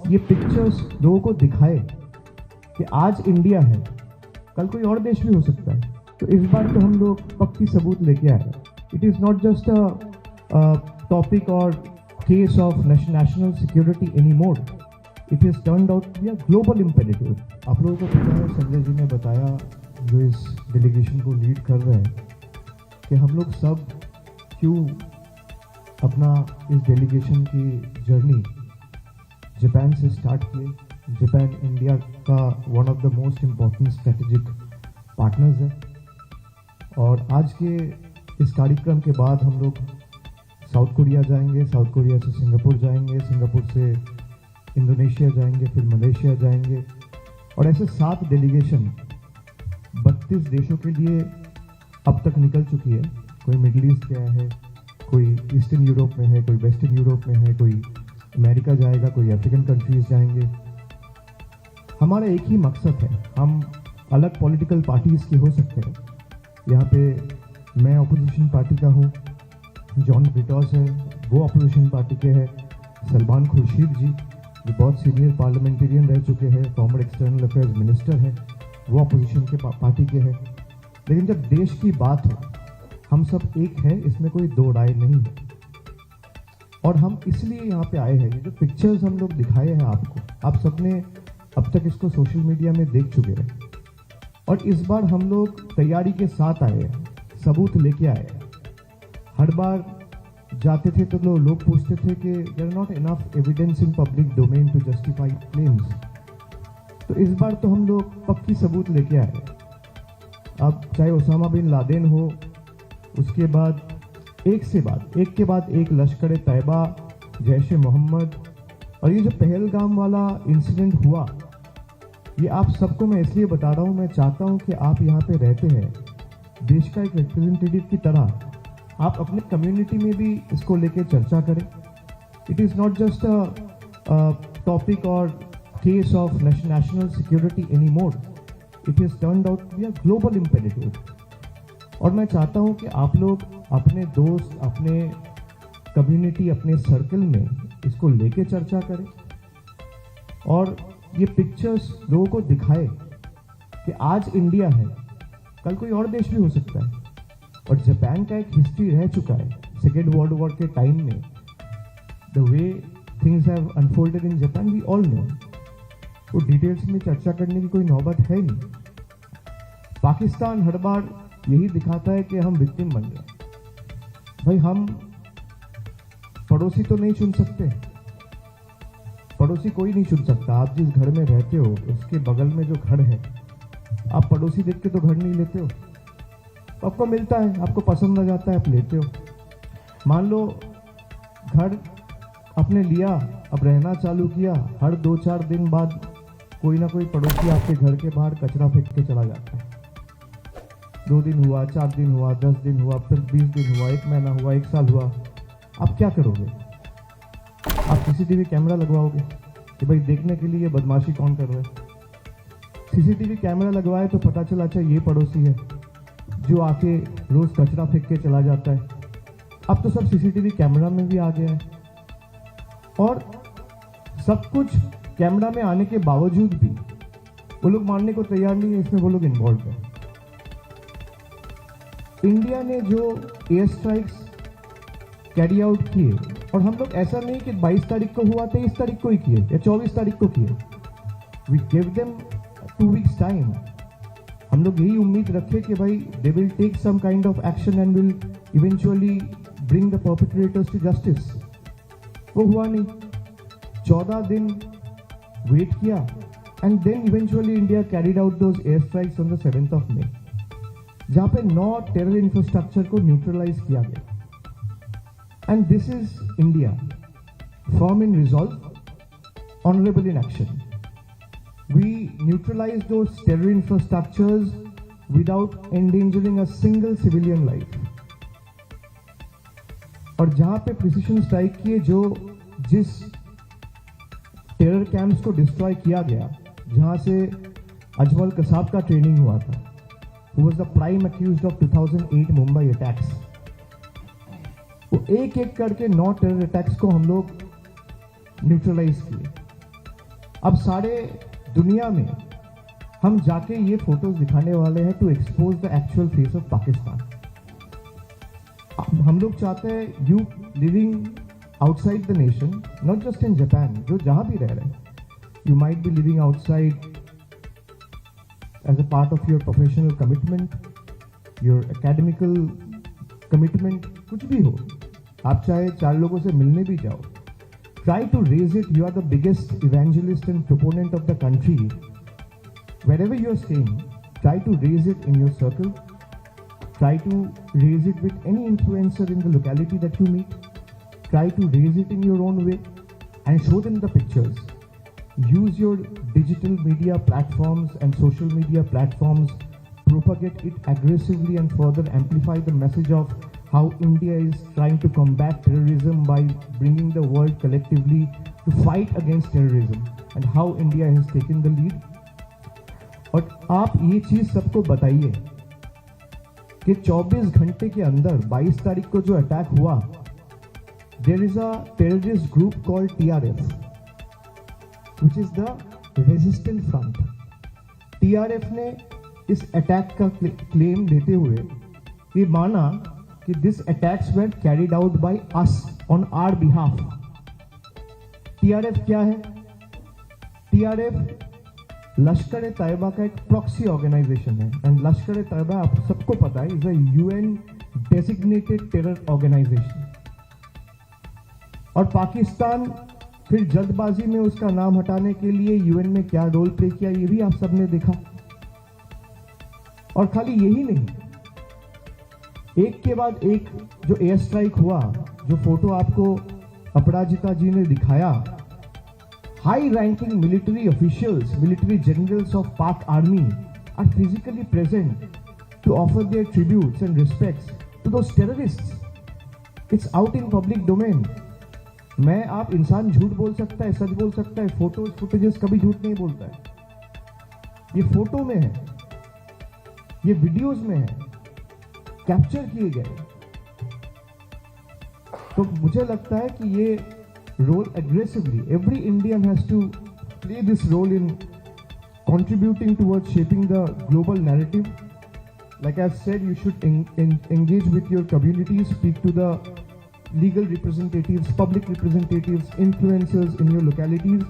ये पिक्चर्स लोगों को दिखाए कि आज इंडिया है, कल कोई और देश भी हो सकता है। तो इस बार तो हम लोग पक्की सबूत लेके आए। It is not just a topic और case of national security any more, it is turned out to be a global imperative. आप लोगों को पता है, संजय जी ने बताया जो इस डेलीगेशन को लीड कर रहे हैं, कि हम लोग सब क्यों अपना इस डेलीगेशन की जर्नी जापान से स्टार्ट किए। जापान इंडिया का one of the most important strategic partners है, और आज के इस कार्यक्रम के बाद हम लोग साउथ कोरिया जाएंगे, साउथ कोरिया से सिंगापुर जाएंगे, सिंगापुर से इंडोनेशिया जाएंगे, फिर मलेशिया जाएंगे, और ऐसे 7 डेलीगेशन 32 देशों के लिए अब तक निकल चुकी है। कोई मिडिल ईस्ट गया है, कोई ईस्टर्न यूरोप में है, कोई वेस्टर्न यूरोप में है, कोई अमेरिका जाएगा, कोई अफ्रीकन कंट्रीज जाएंगे। हमारा एक ही मकसद है, हम अलग पॉलिटिकल पार्टीज़ के हो सकते हैं। यहाँ पे मैं अपोजिशन पार्टी का हूँ, जॉन ब्रिटॉस है वो अपोजिशन पार्टी के हैं, सलमान खुर्शीद जी जो बहुत सीनियर पार्लियामेंटेरियन रह चुके हैं, फॉर्मर एक्सटर्नल अफेयर्स मिनिस्टर हैं, वो अपोजिशन के पार्टी के हैं। लेकिन जब देश की बात हो, हम सब एक हैं, इसमें कोई दो राय नहीं है। और हम इसलिए यहाँ पे आए हैं, ये जो पिक्चर्स हम लोग दिखाए हैं आपको, आप सबने अब तक इसको सोशल मीडिया में देख चुके हैं, और इस बार हम लोग तैयारी के साथ आए हैं, सबूत लेके आए हैं। हर बार जाते थे तो लोग पूछते थे कि there are not enough evidence in public domain to justify claims. तो इस बार तो हम लोग पक्की सबूत लेके आए हैं। अब चाहे ओसामा बिन लादेन हो, उसके बाद एक के बाद एक लश्कर तैयबा, जैश ए मोहम्मद, और ये जो पहलगाम वाला इंसिडेंट हुआ, ये आप सबको मैं इसलिए बता रहा हूँ, मैं चाहता हूँ कि आप यहाँ पे रहते हैं, देश का एक रिप्रेजेंटेटिव की तरह आप अपने कम्युनिटी में भी इसको लेके चर्चा करें। It is not just a topic और case of national security any more, it is turned out to be a global imperative. और मैं चाहता हूँ कि आप लोग अपने दोस्त, अपने कम्युनिटी, अपने सर्कल में इसको लेके चर्चा करें, और ये पिक्चर्स लोगों को दिखाए कि आज इंडिया है, कल कोई और देश भी हो सकता है। और जापान का एक हिस्ट्री रह चुका है, सेकेंड वर्ल्ड वॉर के टाइम में the way things have unfolded in Japan we all know. तो डिटेल्स में चर्चा करने की कोई नौबत है नहीं। पाकिस्तान हर बार यही दिखाता है कि हम विक्टिम बन गए। भाई, हम पड़ोसी तो नहीं चुन सकते, पड़ोसी कोई नहीं चुन सकता। आप जिस घर में रहते हो उसके बगल में जो घर है, आप पड़ोसी देख के तो घर नहीं लेते हो, आपको मिलता है, आपको पसंद आ जाता है, आप लेते हो। मान लो घर आपने लिया, अब रहना चालू किया, हर 2-4 दिन बाद कोई ना कोई पड़ोसी आपके घर के बाहर कचरा फेंक के चला जाता है। 2 दिन हुआ, 4 दिन हुआ, 10 दिन हुआ, फिर 20 दिन हुआ, 1 महीना हुआ, 1 साल हुआ, आप क्या करोगे? आप सीसीटीवी कैमरा लगवाओगे कि भाई देखने के लिए ये बदमाशी कौन कर रहा है। सीसीटीवी कैमरा लगवाए तो पता चला अच्छा ये पड़ोसी है जो आके रोज कचरा फेंक के चला जाता है। अब तो सब सीसीटीवी कैमरा में भी आ गया है, और सब कुछ कैमरा में आने के बावजूद भी वो लोग मानने को तैयार नहीं है, इसमें वो लोग इन्वॉल्व है। इंडिया ने जो एयर स्ट्राइक्स कैरी आउट किए, और हम लोग ऐसा नहीं कि 22 तारीख को हुआ 23 तारीख को ही किए या 24 तारीख को किए, we give them 2 weeks time. हम लोग यही उम्मीद रखे कि भाई they will take some kind of action and will eventually bring the perpetrators to justice. वो हुआ नहीं, 14 दिन वेट किया, and then eventually India carried out those air strikes on the 7th of May, जहाँ पे 9 टेरर इंफ्रास्ट्रक्चर को neutralise किया गया। And this is India, firm in resolve, honourable in action. We neutralized those terror infrastructures without endangering a single civilian life. और जहां पे precision strike किए, जो जिस टेरर कैंप्स को डिस्ट्रॉय किया गया, जहां से अजमल कसाब का ट्रेनिंग हुआ था, who was the prime accused of 2008 Mumbai attacks, वो एक एक करके 9 टेरर अटैक्स को हम लोग न्यूट्रलाइज किए। अब सारे दुनिया में हम जाके ये फोटोज दिखाने वाले हैं to expose the actual face of Pakistan. हम लोग चाहते हैं you living outside the nation, not just in Japan, जो जहां भी रह रहे हैं, you might be living outside as a part of your professional commitment, your academical commitment, कुछ भी हो, आप चाहे 4 लोगों से मिलने भी जाओ, try to raise it. You are the biggest evangelist and proponent of the country. Wherever you are staying, try to raise it in your circle. Try to raise it with any influencer in the locality that you meet. Try to raise it in your own way and show them the pictures. Use your digital media platforms and social media platforms, propagate it aggressively and further amplify the message of how India is trying to combat terrorism by bringing the world collectively to fight against terrorism and how India has taken the lead. और आप ये चीज सबको बताइए कि 24 घंटे के अंदर 22 तारीख को जो अटैक हुआ, there is a terrorist group called TRF, which is the Resistance Front. TRF ने इस अटैक का क्लेम देते हुए ये माना कि this attacks were carried out by us on our behalf. TRF क्या है? टीआरएफ लश्कर ए तैयबा का एक प्रॉक्सी ऑर्गेनाइजेशन है, एंड लश्कर ए तैयबा आप सबको पता है is a UN designated terror organisation. और पाकिस्तान फिर जल्दबाजी में उसका नाम हटाने के लिए यूएन में क्या रोल प्ले किया, ये भी आप सबने देखा। और खाली यही नहीं, एक के बाद एक जो एयर स्ट्राइक हुआ, जो फोटो आपको अपराजिता जी ने दिखाया, high ranking military officials, military generals of Pak army are physically present to offer their tributes and respects to those terrorists. It's out in public domain. मैं आप इंसान झूठ बोल सकता है, सच बोल सकता है, फोटोज फुटेजेस कभी झूठ नहीं बोलता है। ये फोटो में है, ये वीडियोज में है, कैप्चर किए गए। तो मुझे लगता है कि ये role aggressively every Indian has to play this role in contributing towards shaping the global narrative. Like I've said, you should engage with your communities, speak to the legal representatives, public representatives, influencers in your localities.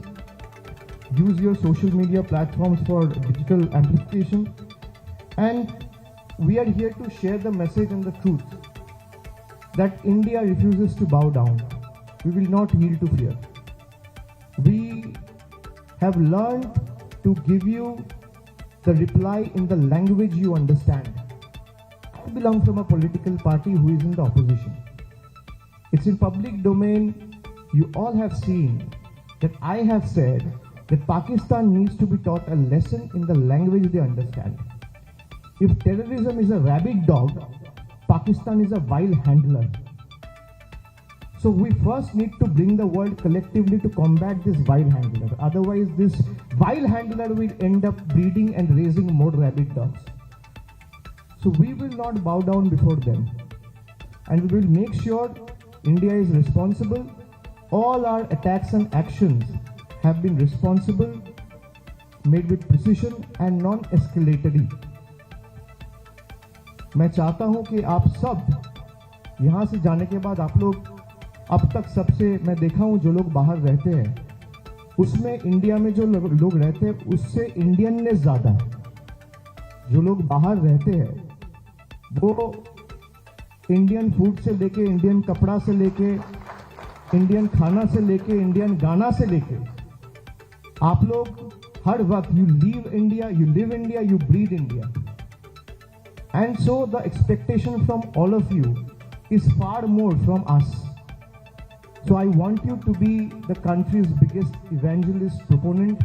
Use your social media platforms for digital amplification. And we are here to share the message and the truth that India refuses to bow down. We will not yield to fear. We have learned to give you the reply in the language you understand. I belong from a political party who is in the opposition. It's in public domain. You all have seen that I have said that Pakistan needs to be taught a lesson in the language they understand. If terrorism is a rabid dog, Pakistan is a wild handler. So we first need to bring the world collectively to combat this wild handler. Otherwise, this wild handler will end up breeding and raising more rabid dogs. So we will not bow down before them. And we will make sure India is responsible. All our attacks and actions have been responsible, made with precision and non-escalatory. मैं चाहता हूं कि आप सब यहां से जाने के बाद आप लोग अब तक सबसे मैं देखा हूं जो लोग बाहर रहते हैं उसमें इंडिया में जो लोग रहते हैं उससे इंडियननेस ज़्यादा है। जो लोग बाहर रहते हैं वो इंडियन फूड से लेके, इंडियन कपड़ा से लेके, इंडियन खाना से लेके, इंडियन गाना से लेके, आप लोग हर वक्त you live India, you breed India. And so the expectation from all of you is far more from us. So I want you to be the country's biggest evangelist proponent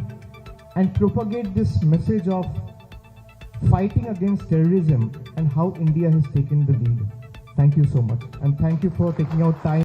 and propagate this message of fighting against terrorism and how India has taken the lead. Thank you so much, and thank you for taking out time.